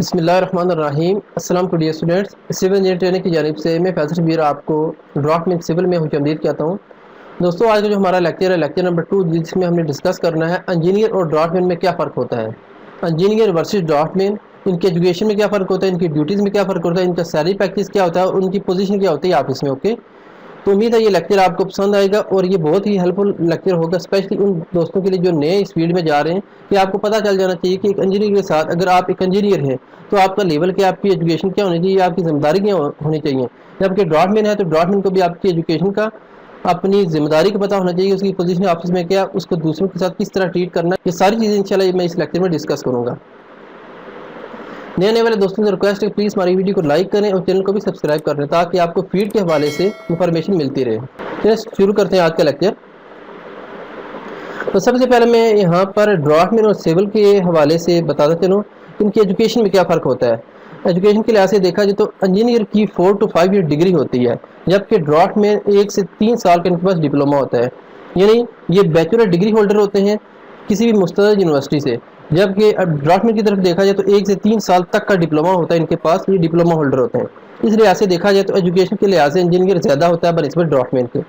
بسم اللہ الرحمن الرحیم۔ السلام علیکم dear students, civil engineer training کی جانب سے میں فیصل شبیر آپ کو ڈرافٹ میں سول میں خوش آمدید کہتا ہوں۔ دوستوں، آج کا جو ہمارا لیکچر ہے لیکچر نمبر 2، جس میں ہم نے ڈسکس کرنا ہے انجینئر اور ڈرافٹ مین میں کیا فرق ہوتا ہے۔ انجینئر ورسز ڈرافٹ مین، ان کے ایجوکیشن میں کیا فرق ہوتا ہے، ان کی ڈیوٹیز میں کیا فرق ہوتا ہے، ان کا سیلری پیکیج کیا ہوتا ہے اور ان کی پوزیشن کیا ہوتی ہے آفس میں۔ اوکے، تو امید ہے یہ لیکچر آپ کو پسند آئے گا اور یہ بہت ہی ہیلپ فل لیکچر ہوگا، اسپیشلی ان دوستوں کے لیے جو نئے اس فیلڈ میں جا رہے ہیں کہ آپ کو پتہ چل جانا چاہیے کہ ایک انجینئر کے ساتھ اگر آپ ایک انجینئر ہیں تو آپ کا لیول کیا، آپ کی ایجوکیشن کیا ہونی چاہیے، آپ کی ذمہ داری کیا ہونی چاہیے۔ جبکہ ڈرافٹ مین ہے تو ڈرافٹ مین کو بھی آپ کی ایجوکیشن کا، اپنی ذمہ داری کا پتہ ہونا چاہیے، اس کی پوزیشن آفس میں کیا، اس کو دوسروں کے ساتھ کس طرح ٹریٹ کرنا ہے۔ یہ ساری چیزیں انشاءاللہ میں اس لیکچر میں ڈسکس کروں گا۔ نئے آنے والے دوستوں سے ریکویسٹ ہے کہ پلیز ہماری ویڈیو کو لائک کریں اور چینل کو بھی سبسکرائب کر لیں تاکہ آپ کو فیڈ کے حوالے سے انفارمیشن ملتی رہے۔ چلیے شروع کرتے ہیں آج کا لیکچر۔ تو سب سے پہلے میں یہاں پر ڈرافٹ مین اور سول کے حوالے سے بتاتا چلوں ان کی ایجوکیشن میں کیا فرق ہوتا ہے۔ ایجوکیشن کے لحاظ سے دیکھا جائے تو انجینئر کی 4 to 5 ایئر ڈگری ہوتی ہے، جبکہ ڈرافٹ مین 1 سے 3 سال کا ان کے پاس ڈپلوما ہوتا ہے، یعنی یہ بیچلر ڈگری ہولڈر ہوتے ہیں کسی بھی مستند یونیورسٹی سے۔ جبکہ ڈرافٹ مین کی طرف دیکھا جائے تو 1 سے 3 سال تک کا ڈپلوما ہوتا ہے ان کے پاس، یہ ڈپلوما ہولڈر ہوتے ہیں۔ اس لحاظ سے دیکھا جائے تو ایجوکیشن کے لحاظ سے انجینئر زیادہ ہوتا ہے بنسبت ڈرافٹ مین کے۔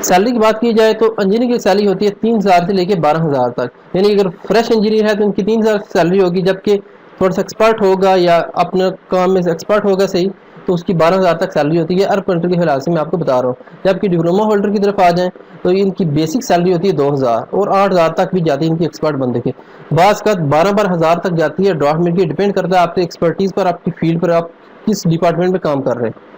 سیلری کی بات کی جائے تو انجینئر کی سیلری ہوتی ہے 3,000 سے لے کے 12,000 تک، یعنی اگر فریش انجینئر ہے تو ان کی 3,000 سیلری ہوگی، جبکہ تھوڑا سا ایکسپرٹ ہوگا یا اپنے کام میں ایکسپرٹ ہوگا صحیح تو اس کی 12,000 تک سیلری ہوتی ہے عرب کنٹری کے حوالے سے میں آپ کو بتا رہا ہوں۔ جبکہ ڈپلوما ہولڈر کی طرف آ جائیں تو ان کی بیسک سیلری ہوتی ہے 2,000 اور 8,000 تک بھی جاتی ہے ان کی ایکسپرٹ بندے کے، بعض کا 12,000 تک جاتی ہے۔ ڈرافٹ مین کی ڈیپینڈ کرتا ہے آپ کی ایکسپرٹیز پر، آپ کی فیلڈ پر، آپ کس ڈپارٹمنٹ میں کام کر رہے ہیں۔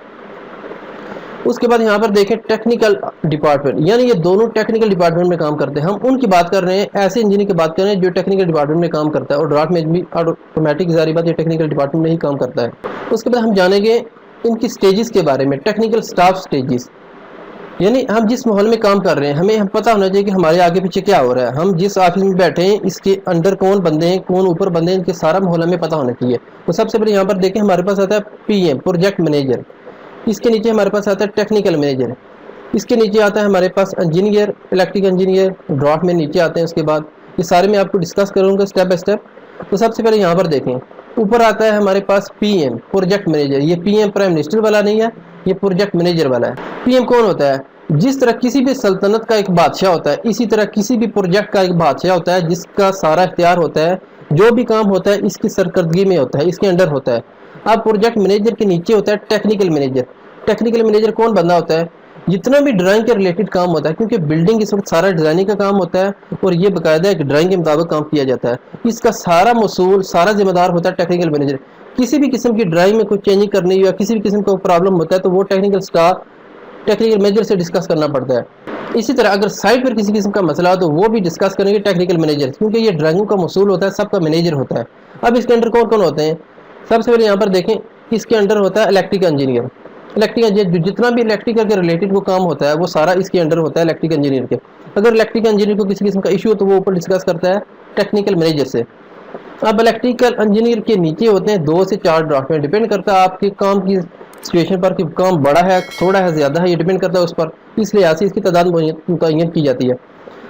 اس کے بعد یہاں پر دیکھیں ٹیکنیکل ڈپارٹمنٹ، یعنی یہ دونوں ٹیکنیکل ڈپارٹمنٹ میں کام کرتے ہیں۔ ہم ان کی بات کر رہے ہیں، ایسے انجینئر کی بات کر رہے ہیں جو ٹیکنیکل ڈپارٹمنٹ میں کام کرتا ہے، اور ڈرافٹ مین بھی آٹومیٹک ظاہری بات یہ ٹیکنیکل ڈپارٹمنٹ میں ہی کام کرتا ہے۔ اس کے بعد ہم جانیں گے ان کی سٹیجز کے بارے میں، ٹیکنیکل سٹاف سٹیجز، یعنی ہم جس ماحول میں کام کر رہے ہیں ہمیں پتہ ہونا چاہیے کہ ہمارے آگے پیچھے کیا ہو رہا ہے، ہم جس آفس میں بیٹھے ہیں اس کے انڈر کون بندے ہیں، کون اوپر بندے ہیں، ان کے سارا ماحول ہمیں پتہ ہونا چاہیے۔ تو سب سے پہلے یہاں پر دیکھیں ہمارے پاس آتا ہے پی ایم، پروجیکٹ مینیجر، اس کے نیچے ہمارے پاس آتا ہے ٹیکنیکل مینیجر، اس کے نیچے آتا ہے ہمارے پاس انجینئر، الیکٹرک انجینئر، ڈرافٹ مین نیچے آتے ہیں۔ اس کے بعد یہ سارے میں آپ کو ڈسکس کروں گا اسٹیپ بائی اسٹیپ۔ تو سب سے پہلے یہاں پر دیکھیں اوپر آتا ہے ہمارے پاس پی ایم، پروجیکٹ مینیجر۔ یہ پی ایم پرائم منسٹر والا نہیں ہے، یہ پروجیکٹ مینیجر والا ہے۔ پی ایم کون ہوتا ہے؟ جس طرح کسی بھی سلطنت کا ایک بادشاہ ہوتا ہے اسی طرح کسی بھی پروجیکٹ کا ایک بادشاہ ہوتا ہے، جس کا سارا اختیار ہوتا ہے، جو بھی کام ہوتا ہے اس کی سرکردگی میں ہوتا ہے، اس کے انڈر ہوتا ہے۔ اب پروجیکٹ مینیجر کے نیچے ہوتا ہے ٹیکنیکل مینیجر۔ ٹیکنیکل مینیجر کون بندہ ہوتا ہے؟ جتنا بھی ڈرائنگ کے ریلیٹڈ کام ہوتا ہے، کیونکہ بلڈنگ اس وقت سارا ڈیزائننگ کا کام ہوتا ہے اور یہ باقاعدہ ایک ڈرائنگ کے مطابق کام کیا جاتا ہے، اس کا سارا مسئول، سارا ذمہ دار ہوتا ہے ٹیکنیکل مینیجر۔ کسی بھی قسم کی ڈرائنگ میں کوئی چینجنگ کرنی یا کسی بھی قسم کا پرابلم ہوتا ہے تو وہ ٹیکنیکل سٹاف ٹیکنیکل مینیجر سے ڈسکس کرنا پڑتا ہے۔ اسی طرح اگر سائٹ پر کسی قسم کا مسئلہ ہو تو وہ بھی ڈسکس کریں گے ٹیکنیکل مینیجر، کیونکہ یہ ڈرائنگوں کا مسئول ہوتا ہے، سب کا مینیجر ہوتا ہے۔ اب اس کے انڈر کون کون ہوتے ہیں؟ سب سے پہلے یہاں پر دیکھیں اس کے انڈر ہوتا ہے الیکٹرک انجینئر۔ الیکٹرک انجینئر جتنا بھی الیکٹریکل کے ریلیٹڈ وہ کام ہوتا ہے وہ سارا اس کے انڈر ہوتا ہے الیکٹرک انجینئر کے۔ اگر الیکٹرک انجینئر کو کسی قسم کا ایشو ہو تو وہ اوپر ڈسکس کرتا ہے ٹیکنیکل مینیجر سے۔ اب الیکٹریکل انجینئر کے نیچے ہوتے ہیں 2 سے 4 ڈرافٹ مین، ڈیپینڈ کرتا ہے آپ کے کام کی سچویشن پر کہ کام بڑا ہے، تھوڑا ہے، زیادہ ہے، یہ ڈیپینڈ کرتا ہے اس پر، اس لحاظ سے اس کی تعداد متعین کی جاتی ہے۔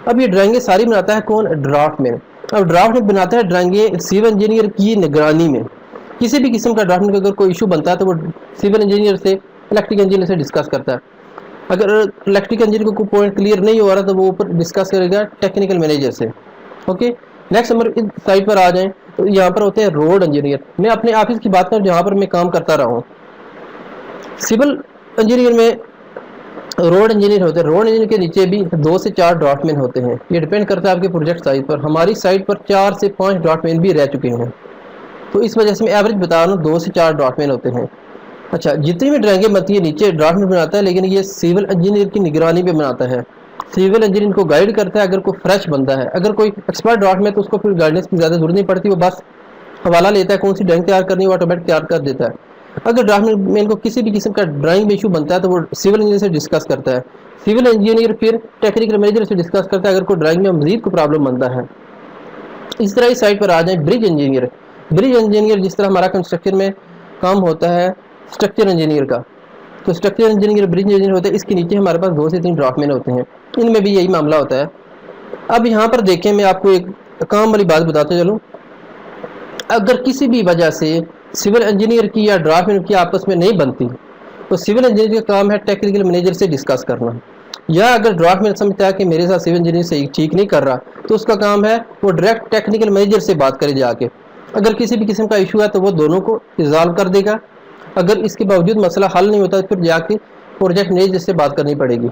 اب یہ ڈرائنگیں ساری بناتا ہے کون؟ ڈرافٹ مین۔ اب ڈرافٹ مین بناتا ہے ڈرائنگیں سول انجینئر کی نگرانی میں۔ کسی بھی قسم کا ڈرافٹ مین کا اگر کوئی ایشو بنتا ہے تو وہ سول انجینئر سے، الیکٹرک انجینئر سے ڈسکس کرتا ہے۔ اگر الیکٹرک انجینئر کو کوئی پوائنٹ کلیئر نہیں ہو رہا تو وہ اوپر ڈسکس کرے گا ٹیکنیکل مینیجر سے۔ اوکے، نیکسٹ نمبر سائٹ پر آ جائیں تو یہاں پر ہوتے ہیں روڈ انجینئر۔ میں اپنے آفس کی بات کروں جہاں پر میں کام کرتا رہا ہوں، سول انجینئر میں روڈ انجینئر ہوتے ہیں۔ روڈ انجینئر کے نیچے بھی 2 سے 4 ڈرافٹ مین ہوتے ہیں، یہ ڈیپینڈ کرتا ہے آپ کے پروجیکٹ سائز پر۔ ہماری سائٹ پر 4 سے 5 ڈرافٹ مین بھی رہ چکے ہیں، تو اس وجہ سے میں ایوریج بتا رہا ہوں 2 سے 4 ڈرافٹ مین ہوتے ہیں۔ اچھا، جتنی بھی ڈرائنگیں بنتی ہیں نیچے ڈرافٹ مین بناتا ہے، لیکن یہ سول انجینئر کی نگرانی پہ بناتا ہے۔ سول انجینئر کو گائیڈ کرتا ہے اگر کوئی فریش بندہ ہے، اگر کوئی ایکسپرٹ ڈرافٹ مین تو اس کو پھر گائیڈنس کی زیادہ ضرورت نہیں پڑتی، وہ بس حوالہ لیتا ہے کون سی ڈرائنگ تیار کرنی ہے، وہ آٹومیٹک تیار کر دیتا ہے۔ اگر ڈرافٹ مین کو کسی بھی قسم کا ڈرائنگ میں ایشو بنتا ہے تو وہ سول انجینئر سے ڈسکس کرتا ہے، سول انجینئر پھر ٹیکنیکل مینیجر سے ڈسکس کرتا ہے اگر کوئی ڈرائنگ میں مزید کوئی پرابلم بنتا ہے۔ اس طرح اس سائٹ پر آ جائیں برج انجینئر۔ برج انجینئر جس طرح ہمارا کنسٹرکشن میں کام ہوتا ہے اسٹرکچر انجینئر کا، تو اسٹرکچر انجینئر برج انجینئر ہوتا ہے، اس کے نیچے ہمارے پاس 2 سے 3 ڈرافٹ مین ہوتے ہیں، ان میں بھی یہی معاملہ ہوتا ہے۔ اب یہاں پر دیکھیں میں آپ کو ایک کام والی بات بتاتا چلوں۔ اگر کسی بھی وجہ سے سول انجینئر کی یا ڈرافٹ مین کی آپس میں نہیں بنتی تو سول انجینئر کا کام ہے ٹیکنیکل مینیجر سے ڈسکس کرنا، یا اگر ڈرافٹ مین سمجھتا ہے کہ میرے ساتھ سول انجینئر صحیح ٹھیک نہیں کر رہا تو اس کا کام ہے وہ ڈائریکٹ ٹیکنیکل مینیجر سے بات کرے جا کے، اگر کسی بھی قسم کا ایشو ہے تو وہ دونوں کو ریزالو کر دے گا، اگر اس کے باوجود مسئلہ حل نہیں ہوتا تو پھر جا کے پروجیکٹ مینیجر سے بات کرنی پڑے گی،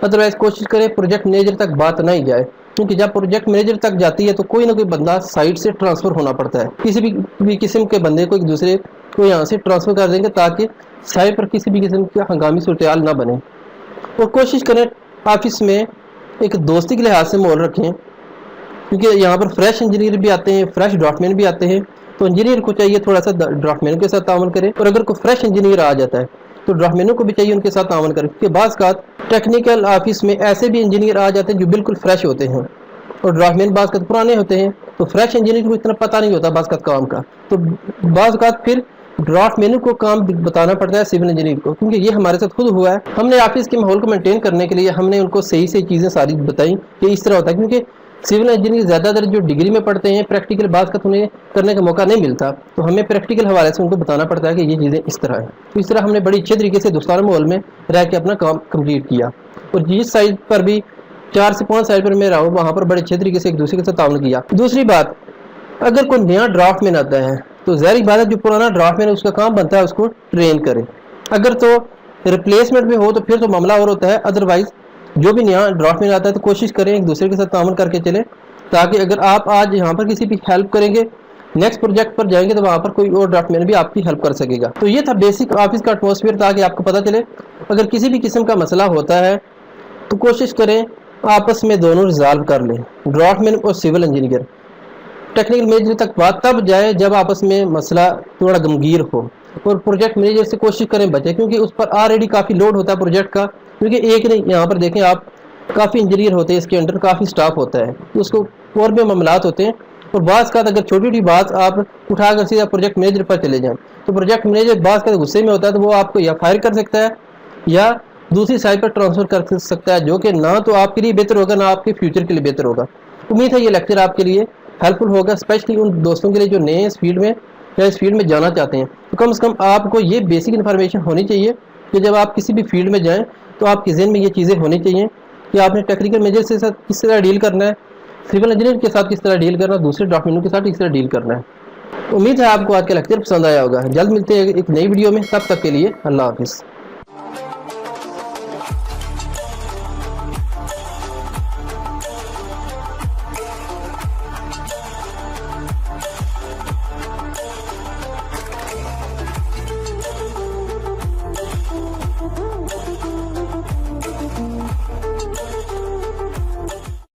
ادروائز کوشش کریں پروجیکٹ مینیجر تک بات نہ ہی جائے، کیونکہ جب پروجیکٹ مینیجر تک جاتی ہے تو کوئی نہ کوئی بندہ سائٹ سے ٹرانسفر ہونا پڑتا ہے، کسی بھی قسم کے بندے کو ایک دوسرے کو یہاں سے ٹرانسفر کر دیں گے تاکہ سائٹ پر کسی بھی قسم کا ہنگامی صورتحال نہ بنے، اور کوشش کریں آفس میں ایک دوستی کے لحاظ سے ماحول رکھیں، کیونکہ یہاں پر فریش انجینئر بھی آتے ہیں، فریش ڈرافٹ مین بھی آتے ہیں، تو انجینئر کو چاہیے تھوڑا سا ڈرافٹ مینوں کے ساتھ تعاون کرے، اور اگر کوئی فریش انجینئر آ جاتا ہے تو ڈرافٹ مینوں کو بھی چاہیے ان کے ساتھ تعاون کرے، کیونکہ بعض اوقات ٹیکنیکل آفس میں ایسے بھی انجینئر آ جاتے ہیں جو بالکل فریش ہوتے ہیں، اور ڈرافٹ مین بعض اوقات پرانے ہوتے ہیں، تو فریش انجینئر کو اتنا پتہ نہیں ہوتا بعض اوقات کام کا، تو بعض اوقات پھر ڈرافٹ مینو کو کام بتانا پڑتا ہے سول انجینئر کو، کیونکہ یہ ہمارے ساتھ خود ہوا ہے، ہم نے آفس کے ماحول کو مینٹین کرنے کے لیے ہم نے ان کو صحیح چیزیں ساری بتائیں کہ اس طرح ہوتا ہے، کیونکہ سول انجینئر زیادہ تر جو ڈگری میں پڑھتے ہیں پریکٹیکل بعض کا انہیں کرنے کا موقع نہیں ملتا، تو ہمیں پریکٹیکل حوالے سے ان کو بتانا پڑتا ہے کہ یہ چیزیں اس طرح ہیں، تو اس طرح ہم نے بڑی اچھے طریقے سے دوستانہ ماحول میں رہ کے اپنا کام کمپلیٹ کیا، اور جس سائٹ پر بھی 4 سے 5 سائٹ پر میں رہا ہوں وہاں پر بڑے اچھے طریقے سے ایک دوسرے کے ساتھ تعاون کیا۔ دوسری بات، اگر کوئی نیا ڈرافٹ مین آتا ہے تو ظاہر بات ہے جو پرانا ڈرافٹ مین اس کا کام بنتا ہے اس کو ٹرین کرے، اگر تو ریپلیسمنٹ میں ہو تو پھر تو معاملہ اور ہوتا ہے، ادروائز جو بھی نیا ڈرافٹ مین آتا ہے تو کوشش کریں ایک دوسرے کے ساتھ تعاون کر کے چلیں، تاکہ اگر آپ آج یہاں پر کسی بھی ہیلپ کریں گے نیکسٹ پروجیکٹ پر جائیں گے تو وہاں پر کوئی اور ڈرافٹ مین بھی آپ کی ہیلپ کر سکے گا۔ تو یہ تھا بیسک آفس کا ایٹماسفیئر، تاکہ آپ کو پتہ چلے اگر کسی بھی قسم کا مسئلہ ہوتا ہے تو کوشش کریں آپس میں دونوں ریزالو کر لیں، ڈرافٹ مین اور سول انجینئر، ٹیکنیکل مینیجر تک بات تب جائے جب آپس میں مسئلہ تھوڑا گمگیر ہو، اور پروجیکٹ مینیجر سے کوشش کریں بچیں، کیونکہ اس پر آلریڈی کافی لوڈ ہوتا ہے پروجیکٹ کا، کیونکہ ایک نہیں، یہاں پر دیکھیں آپ کافی انجینئر ہوتے ہیں، اس کے انڈر کافی سٹاف ہوتا ہے، تو اس کو اور بھی معاملات ہوتے ہیں، اور بعض کا اگر چھوٹی چھوٹی بات آپ اٹھا کر سیدھا پروجیکٹ مینیجر پر چلے جائیں تو پروجیکٹ مینیجر بعض کا غصے میں ہوتا ہے تو وہ آپ کو یا فائر کر سکتا ہے یا دوسری سائٹ پر ٹرانسفر کر سکتا ہے، جو کہ نہ تو آپ کے لیے بہتر ہوگا نہ آپ کے فیوچر کے لیے بہتر ہوگا۔ امید ہے یہ لیکچر آپ کے لیے ہیلپ فل ہوگا، اسپیشلی ان دوستوں کے لیے جو نئے اس فیلڈ میں یا اس فیلڈ میں جانا چاہتے ہیں، تو کم سے کم آپ کو یہ بیسک انفارمیشن ہونی چاہیے کہ جب آپ کسی بھی فیلڈ میں جائیں تو آپ کے ذہن میں یہ چیزیں ہونی چاہیے کہ آپ نے ٹیکنیکل مینیجر سے ساتھ کس طرح ڈیل کرنا ہے، سول انجینئر کے ساتھ کس طرح ڈیل کرنا ہے، دوسرے ڈاکومنٹ کے ساتھ کس طرح ڈیل کرنا ہے۔ امید ہے آپ کو آج کا لیکچر پسند آیا ہوگا، جلد ملتے ہیں ایک نئی ویڈیو میں، تب تک کے لیے اللہ حافظ۔